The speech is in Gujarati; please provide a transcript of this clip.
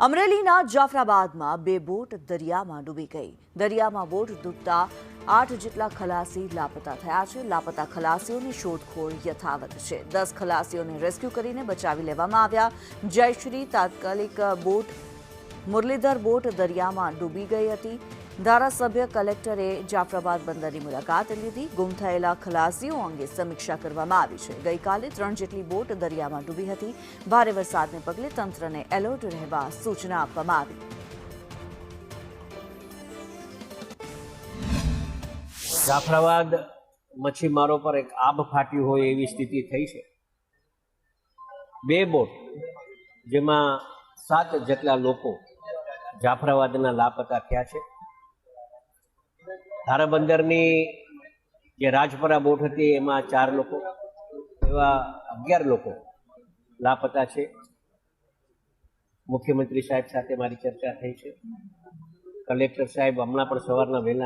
અમરેલીના જાફરાબાદમાં બે બોટ દરિયામાં ડૂબી ગઈ। દરિયામાં બોટ ડૂબતા 8 જેટલા ખલાસી લાપતા થયા છે। લાપતા ખલાસીઓની શોધખોળ યથાવત છે। 10 ખલાસીઓને રેસ્ક્યુ કરીને બચાવી લેવામાં આવ્યા। જયશ્રી તાત્કાલિક બોટ મુરલીધર બોટ દરિયામાં ડૂબી ગઈ હતી। ધારાસભ્ય કલેક્ટરે જાફરાબાદ બંદરની મુલાકાત લીધી। ગુમ થયેલા ખલાસીઓ અંગે સમીક્ષા કરવામાં આવી છે। ગઈકાલે 3 જેટલી બોટ દરિયામાં ડૂબી હતી। ભારે વરસાદને પગલે તંત્રને એલર્ટ રહેવા સૂચના આપવામાં આવી। જાફરાબાદ મચ્છીમારો પર એક આબ ફાટ્યું હોય એવી સ્થિતિ થઈ છે। બે બોટ જેમાં 7 જેટલા લોકો જાફરાબાદના લાપતા થયા છે। ધારાબંદરની જે રાજપરા બોટ હતી એમાં 4 લોકો, એવા 11 લોકો લાપતા છે। મુખ્યમંત્રી સાહેબ સાથે મારી ચર્ચા થઈ છે। કલેક્ટર સાહેબ હમણાં પણ સવારના વહેલા